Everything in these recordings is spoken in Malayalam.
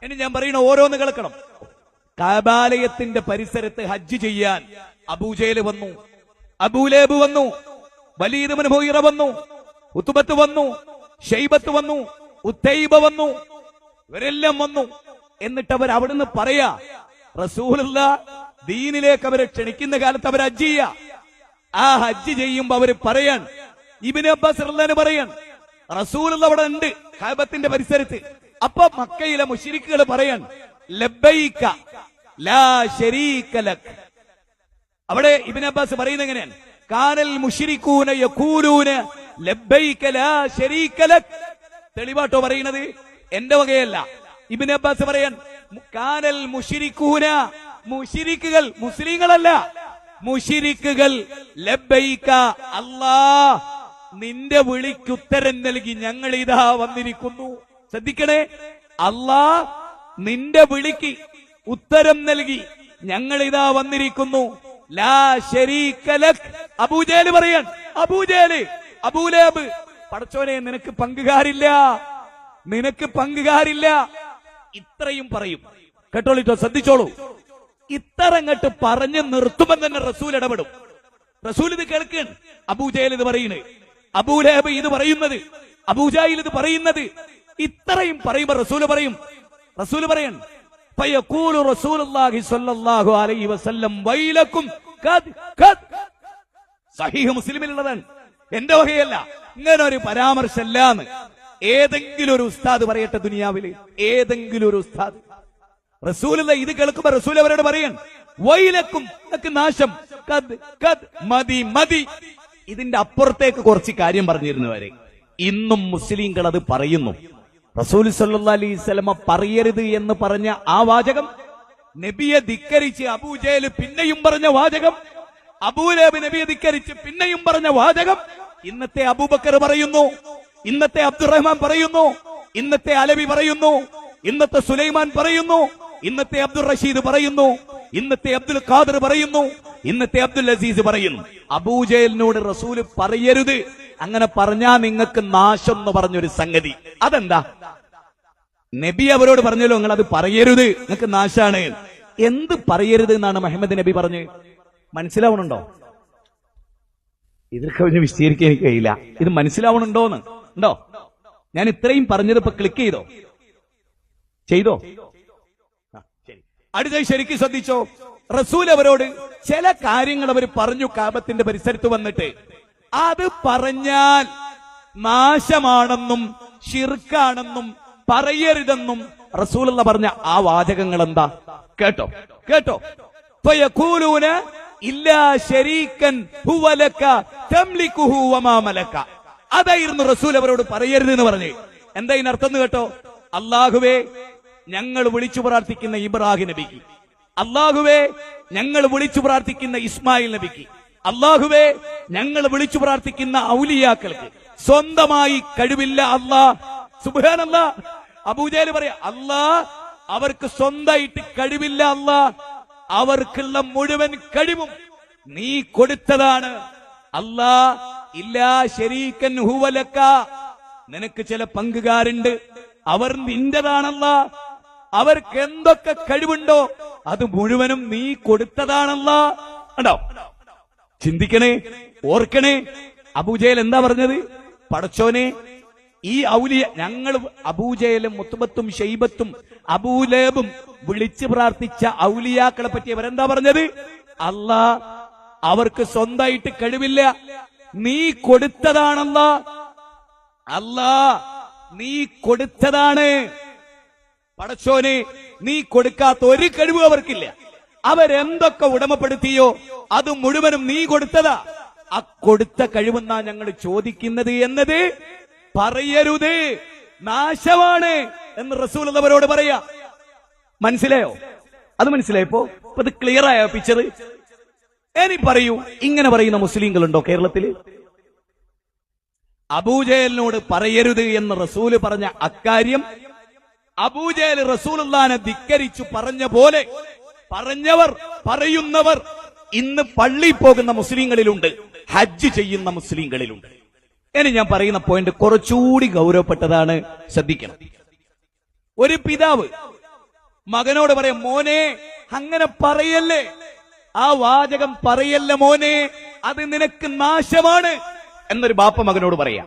ഇനി ഞാൻ പറയുന്ന ഓരോന്ന് കേൾക്കണം. കഅബാലയത്തിന്റെ പരിസരത്ത് ഹജ്ജ് ചെയ്യാൻ അബൂജഹൽ വന്നു, അബൂലഹബ് വന്നു, വലീദ് ഇബ്നു മുഗീറ വന്നു, ഉത്ബത്ത് വന്നു, ഷൈബത്ത് വന്നു, ഉത്തൈബ വന്നു, ഇവരെല്ലാം വന്നു. എന്നിട്ട് അവർ അവിടുന്ന് പറയാ, റസൂലുള്ളാഹ് ദീനിലേക്ക് അവരെ ക്ഷണിക്കുന്ന കാലത്ത് അവർ ഹജ്ജ് ചെയ്യാ. ആ ഹജ്ജ് ചെയ്യുമ്പോ അവര് പറയാൻ, ഇബ്നു അബ്ബാസ് റളിയല്ലാഹു അൻഹു പറയാൻ, റസൂലുള്ളാഹ് അവിടെ ഉണ്ട് കഅബത്തിന്റെ പരിസരത്ത്. അപ്പൊ മക്കയിലെ മുശ്രിക്കുകൾ പറയാൻ, ലബ്ബൈക ലാ ശരീക ലക്. അവിടെ ഇബ്നു അബ്ബാസ് പറയുന്നത് എങ്ങനെയാണ്? കാനൽ മുശ്രികൂന യഖൂലൂന ലബ്ബൈക ലാ ശരീക ലക്. തെളിവാട്ടോ പറയുന്നത്, എന്റെ വകയല്ല. ഇബ്നു അബ്ബാസ് പറയാൻ, കാനൽ മുശ്രികൂന, മുശ്രിക്കുകൾ, മുസ്ലിങ്ങളല്ല, മുശ്രിക്കുകൾ ലബ്ബൈക, അല്ലാഹ് നിന്റെ വിളിക്കുത്തരം നൽകി ഞങ്ങൾ ഇതാ വന്നിരിക്കുന്നു. ശ്രദ്ധിക്കണേ, അല്ലാഹ് നിന്റെ വിളിക്ക് ഉത്തരം നൽകി ഞങ്ങൾ ഇതാ വന്നിരിക്കുന്നു. ലാ ശരീക ലക്. അബൂജഹൽ പറയാൻ, അബൂജഹൽ, അബൂലഹബ്, പടച്ചോനെ നിനക്ക് പങ്കുകാരില്ല, നിനക്ക് പങ്കുകാരില്ല. ഇത്രയും പറയും. കേട്ടോളിട്ടോ, ശ്രദ്ധിച്ചോളൂ. ഇത്രങ്ങട്ട് പറഞ്ഞു നിർത്തുമെന്ന് തന്നെ റസൂൽ ഇടപെടും. റസൂൽ ഇത് കേൾക്കാൻ, അബൂജഹൽ ഇത് പറയുന്നത്, അബൂലഹബ് ഇത് പറയുന്നത്, അബൂജഹൽ ഇത് പറയുന്നത്, ഇത്രയും പറയുമ്പോ റസൂൽ പറയും, റസൂൽ പറയാൻ, ഫയഖൂലു റസൂലുള്ളാഹി സ്വല്ലല്ലാഹു അലൈഹി വസല്ലം വൈലക്കും ഖദ് ഖദ്. സഹീഹ് മുസ്ലിമിലുള്ളതാണ്, എന്റെ വകയല്ല, ഇങ്ങനെ ഒരു പരാമർശമല്ലാന്ന് ഏതെങ്കിലും ഒരു ഉസ്താദ് പറയട്ടെ ദുനിയാവില്, ഏതെങ്കിലും ഒരു ഉസ്താദ്. റസൂലുള്ള ഇത് കേൾക്കുമ്പോ റസൂൽ അവരോട് പറയാൻ, വൈലക്കും, നാശം, ഖദ് ഖദ്, മതി മതി. ഇതിന്റെ അപ്പുറത്തേക്ക് കുറച്ച് കാര്യം പറഞ്ഞിരുന്നവരെ ഇന്നും മുസ്ലിങ്ങൾ അത് പറയുന്നു. റസൂൽ സല്ലല്ലാഹു അലൈഹി വസല്ലം പറയരുത് എന്ന് പറഞ്ഞ ആ വാചകം, നബിയെ ധിക്കരിച്ച് അബൂജഹൽ പിന്നെയും പറഞ്ഞ വാചകം, അബൂലഹബ് നബിയെ ധിക്കരിച്ച് പിന്നെയും പറഞ്ഞ വാചകം ഇന്നത്തെ അബൂബക്കർ പറയുന്നു, ഇന്നത്തെ അബ്ദുറഹ്മാൻ പറയുന്നു, ഇന്നത്തെ അലവി പറയുന്നു, ഇന്നത്തെ സുലൈമാൻ പറയുന്നു, ഇന്നത്തെ അബ്ദുൾ റഷീദ് പറയുന്നു, ഇന്നത്തെ അബ്ദുൽ ഖാദർ പറയുന്നു, ഇന്നത്തെ അബ്ദുൽ അസീസ് പറയുന്നു. അബൂജഹലിനോട് റസൂല് പറയരുത്, അങ്ങനെ പറഞ്ഞാ നിങ്ങൾക്ക് നാശം എന്ന് പറഞ്ഞൊരു സംഗതി. അതെന്താ? നബി അവരോട് പറഞ്ഞല്ലോ, നിങ്ങൾ അത് പറയരുത്, നിങ്ങൾക്ക് നാശാണ്. എന്ത് പറയരുത് എന്നാണ് മുഹമ്മദ് നബി പറഞ്ഞ്? മനസ്സിലാവണുണ്ടോ? ഇതിൽ കവിഞ്ഞ് വിശദീകരിക്കാൻ എനിക്ക് കഴിയില്ല. ഇത് മനസ്സിലാവണുണ്ടോന്ന് ഉണ്ടോ? ഞാൻ ഇത്രയും പറഞ്ഞത് ഇപ്പൊ ക്ലിക്ക് ചെയ്തോ? അടുത്ത ശരിക്കും ശ്രദ്ധിച്ചോ. റസൂൽ അവരോട് ചില കാര്യങ്ങൾ അവർ പറഞ്ഞു കഅബത്തിന്റെ പരിസരത്ത് വന്നിട്ട്, അത് പറഞ്ഞാൽ നാശമാണെന്നും ശിർക്കാണെന്നും പറയരുതെന്നും റസൂലുള്ള പറഞ്ഞ ആ വാചകങ്ങൾ എന്താ? കേട്ടോ കേട്ടോ. ഫയഖൂലൂന ഇല്ലാ ശരീകൻ ഹുവ ലക തംലികുഹു വമാ മലക. അതായിരുന്നു റസൂൽ അവരോട് പറയരുത് എന്ന് പറഞ്ഞു. എന്താ ഇതിനർത്ഥം കേട്ടോ? അല്ലാഹുവേ, ഞങ്ങൾ വിളിച്ചു പ്രാർത്ഥിക്കുന്ന ഇബ്രാഹിം നബിക്ക്, അല്ലാഹുവേ ഞങ്ങൾ വിളിച്ചു പ്രാർത്ഥിക്കുന്ന ഇസ്മായിൽ നബിക്ക്, അല്ലാഹുവേ ഞങ്ങൾ വിളിച്ചു പ്രാർത്ഥിക്കുന്ന ഔലിയാക്കൾക്ക് സ്വന്തമായി കഴിവില്ല അല്ലാഹ്. സുബ്ഹാനല്ലാഹ്. അബൂജഹൽ പറയാ, അല്ലാഹ് അവർക്ക് സ്വന്തമായിട്ട് കഴിവില്ല അല്ലാഹ്, അവർക്കുള്ള മുഴുവൻ കഴിവും നീ കൊടുത്തതാണ് അല്ലാഹ്. ഇല്ലാ ശരീകൻ ഹുവ ലക, നിനക്ക് ചില പങ്കുകാരുണ്ട്, അവർ നിന്റേതാണല്ലാ. അവർക്ക് എന്തൊക്കെ കഴിവുണ്ടോ അത് മുഴുവനും നീ കൊടുത്തതാണല്ലാ. ഉണ്ടോ? ചിന്തിക്കണേ, ഓർക്കണേ. അബൂജഹൽ എന്താ പറഞ്ഞത്? പടച്ചോനെ, ഈ ഔലിയ ഞങ്ങൾ, അബൂജഹലും മുത്ബത്തും ഷൈബത്തും അബൂലഹബും വിളിച്ചു പ്രാർത്ഥിച്ച ഔലിയാക്കളെ പറ്റി അവരെന്താ പറഞ്ഞത്? അല്ലാ അവർക്ക് സ്വന്തമായിട്ട് കഴിവില്ല, നീ കൊടുത്തതാണല്ലാ. അല്ലാ നീ കൊടുത്തതാണ്. പടച്ചോനെ, നീ കൊടുക്കാത്ത ഒരു കഴിവ് അവർക്കില്ല. അവരെന്തൊക്കെ ഉടമപ്പെടുത്തിയോ അത് മുഴുവനും നീ കൊടുത്തതാ. ആ കൊടുത്ത കഴിവെന്നാ ഞങ്ങൾ ചോദിക്കുന്നത് എന്നത് പറയരുത്, നാശമാണ് എന്ന് റസൂൽ അവരോട് പറയാ. മനസ്സിലായോ? അത് മനസ്സിലായപ്പോ ഇത് ക്ലിയർ ആയോ പിക്ചർ? ഇനി പറയൂ, ഇങ്ങനെ പറയുന്ന മുസ്ലിങ്ങളുണ്ടോ കേരളത്തില്? അബൂജഹലിനോട് പറയരുത് എന്ന് റസൂല് പറഞ്ഞ അക്കാര്യം അബൂജഹൽ റസൂലുള്ളാഹിനെ ധിക്കരിച്ചു പറഞ്ഞ പോലെ പറഞ്ഞവർ, പറയുന്നവർ ഇന്ന് പള്ളി പോകുന്ന മുസ്ലിങ്ങളിലുണ്ട്, ഹജ്ജ് ചെയ്യുന്ന മുസ്ലിങ്ങളിലുണ്ട്. ഇനി ഞാൻ പറയുന്ന പോയിന്റ് കുറച്ചുകൂടി ഗൗരവപ്പെട്ടതാണ്, ശ്രദ്ധിക്കണം. ഒരു പിതാവ് മകനോട് പറയാം, മോനെ അങ്ങനെ പറയല്ലേ, ആ വാചകം പറയല്ല മോനെ, അത് നിനക്ക് നാശമാണ് എന്നൊരു ബാപ്പ മകനോട് പറയാം.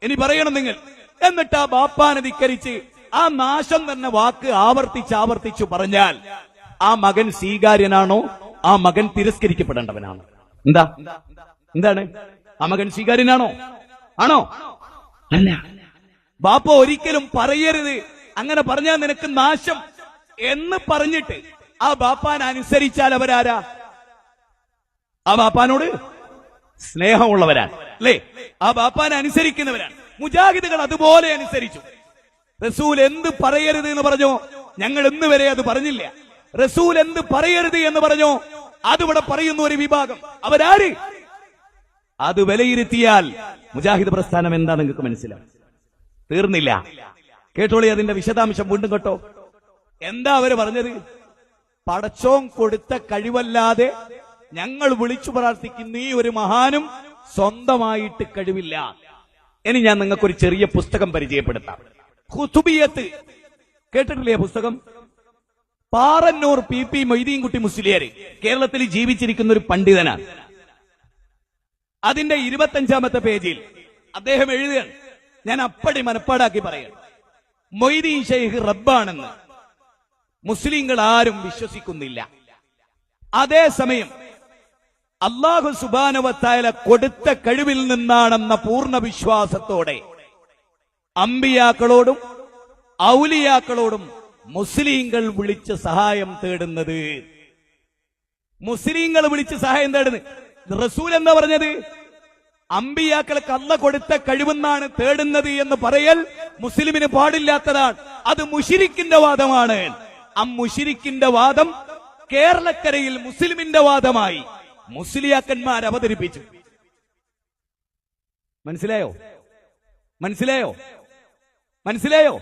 ഇനി പറയണം നിങ്ങൾ. എന്നിട്ട് ആ ബാപ്പാനെ ധിക്കരിച്ച് ആ നാശം തന്നെ വാക്ക് ആവർത്തിച്ച് പറഞ്ഞാൽ ആ മകൻ സ്വീകാര്യനാണോ, ആ മകൻ തിരസ്കരിക്കപ്പെടേണ്ടവനാണ്? എന്താണ്? ആ മകൻ സ്വീകാര്യനാണോ? ആണോ? അല്ല. ബാപ്പ ഒരിക്കലും പറയരുത്, അങ്ങനെ പറഞ്ഞാൽ നിനക്ക് നാശം എന്ന് പറഞ്ഞിട്ട് ആ ബാപ്പാൻ അനുസരിച്ചാൽ അവരാരാ? ആ ബാപ്പാനോട് സ്നേഹമുള്ളവരാണ്, അല്ലേ? ആ ബാപ്പാൻ അനുസരിക്കുന്നവരാണ്. മുജാഹിദുകൾ അതുപോലെ അനുസരിച്ചു. റസൂൽ എന്ത് പറയരുത് എന്ന് പറഞ്ഞോ, ഞങ്ങൾ ഇന്ന് വരെ അത് പറഞ്ഞില്ല. റസൂൽ എന്ത് പറയരുത് എന്ന് പറഞ്ഞോ, അതിവിടെ പറയുന്ന ഒരു വിഭാഗം. അവരാര്? അത് വിലയിരുത്തിയാൽ മുജാഹിദ് പ്രസ്ഥാനം എന്താ നിങ്ങൾക്ക് മനസ്സിലാവും. തീർന്നില്ല. കേട്ടോളി, അതിന്റെ വിശദാംശം വീണ്ടും കേട്ടോ. എന്താ അവര് പറഞ്ഞത്? പടച്ചോൻ കൊടുത്ത കഴിവല്ലാതെ ഞങ്ങൾ വിളിച്ചു പ്രാർത്ഥിക്കുന്ന ഈ ഒരു മഹാനും സ്വന്തമായിട്ട് കഴിവില്ല. ഇനി ഞാൻ നിങ്ങൾക്കൊരു ചെറിയ പുസ്തകം പരിചയപ്പെടുത്താം. ഖുതുബിയത്ത് കേട്ടിട്ടില്ലേ പുസ്തകം? പാറന്നൂർ PP മൊയ്തീൻകുട്ടി മുസ്ലിയാർ കേരളത്തിൽ ജീവിച്ചിരിക്കുന്ന ഒരു പണ്ഡിതനാണ്. അതിന്റെ 25ാമത്തെ പേജിൽ അദ്ദേഹം എഴുതുകയാണ്, ഞാൻ അപ്പടി മനപ്പാടാക്കി പറയാം, മൊയ്തീൻ ഷെയ്ഖ് റബ്ബാണെന്ന് മുസ്ലിങ്ങൾ ആരും വിശ്വസിക്കുന്നില്ല. അതേസമയം അല്ലാഹു സുബ്ഹാനഹു വ തആല കൊടുത്ത കഴിവിൽ നിന്നാണെന്ന പൂർണ്ണ വിശ്വാസത്തോടെ അമ്പിയാക്കളോടും ഔലിയാക്കളോടും മുസ്ലിങ്ങൾ വിളിച്ച് സഹായം തേടുന്നത്. മുസ്ലിങ്ങൾ വിളിച്ച് സഹായം തേടുന്നത്. റസൂൽ എന്താ പറഞ്ഞത്? അമ്പിയാക്കൾക്ക് അല്ല കൊടുത്ത കഴിവെന്നാണ് തേടുന്നത് എന്ന് പറയൽ മുസ്ലിമിന് പാടില്ലാത്തതാണ്. അത് മുശ്രിക്കിന്റെ വാദമാണ്. ആ മുശ്രിക്കിന്റെ വാദം കേരളക്കരയിൽ മുസ്ലിമിന്റെ വാദമായി മുസ്ലിയാക്കന്മാർ അവതരിപ്പിച്ചു. മനസ്സിലായോ? മനസ്സിലായോ? മനസ്സിലായോ?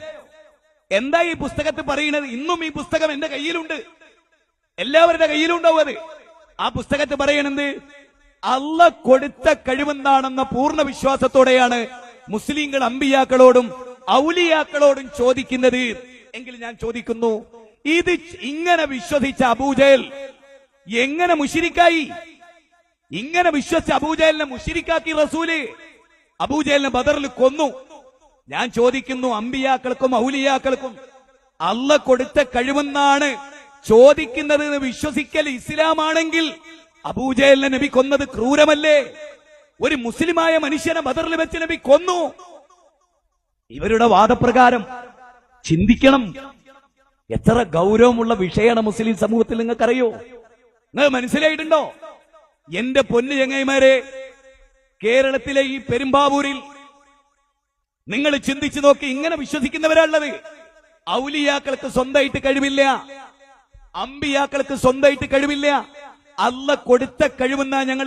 എന്താ ഈ പുസ്തകത്തിൽ പറയുന്നത്? ഇന്നും ഈ പുസ്തകം എന്റെ കയ്യിലുണ്ട്, എല്ലാവരുടെ കയ്യിലുണ്ടാവും അത്. ആ പുസ്തകത്തിൽ പറയണത് അല്ല കൊടുത്ത കഴിവെന്താണെന്ന പൂർണ്ണ വിശ്വാസത്തോടെയാണ് മുസ്ലിങ്ങൾ അമ്പിയാക്കളോടും ഔലിയാക്കളോടും ചോദിക്കുന്നത്. എങ്കിൽ ഞാൻ ചോദിക്കുന്നു, ഇത് ഇങ്ങനെ വിശ്വസിച്ച അബൂജഹൽ എങ്ങനെ മുശ്രിക്കായി? ഇങ്ങനെ വിശ്വസിച്ച അബൂജഹലിനെ മുശ്രിക്കാക്കി റസൂല്. അബൂജഹലിനെ ബദറിൽ കൊന്നു. ഞാൻ ചോദിക്കുന്നു, അമ്പിയാക്കൾക്കും ഔലിയാക്കൾക്കും അല്ല കൊടുത്ത കഴിവെന്നാണ് ചോദിക്കുന്നത് എന്ന് വിശ്വസിക്കൽ ഇസ്ലാമാണെങ്കിൽ അബൂജഹലിനെ നബി കൊന്നത് ക്രൂരമല്ലേ? ഒരു മുസ്ലിമായ മനുഷ്യനെ ബദറിൽ വെച്ച് നബി കൊന്നു. ഇവരുടെ വാദപ്രകാരം ചിന്തിക്കണം, എത്ര ഗൗരവമുള്ള വിഷയമാണ് മുസ്ലിം സമൂഹത്തിൽ. നിങ്ങൾക്കറിയോ? നിങ്ങൾ മനസ്സിലായിട്ടുണ്ടോ? എന്റെ പൊന്നു ചങ്ങായിമാരെ, കേരളത്തിലെ ഈ പെരുമ്പാവൂരിൽ നിങ്ങൾ ചിന്തിച്ചു നോക്കി, ഇങ്ങനെ വിശ്വസിക്കുന്നവരാണുള്ളത്. ഔലിയാക്കൾക്ക് സ്വന്തമായിട്ട് കഴിവില്ല, അമ്പിയാക്കൾക്ക് സ്വന്തമായിട്ട് കഴിവില്ല. അല്ല കൊടുത്ത കഴിവെന്നാ ഞങ്ങൾ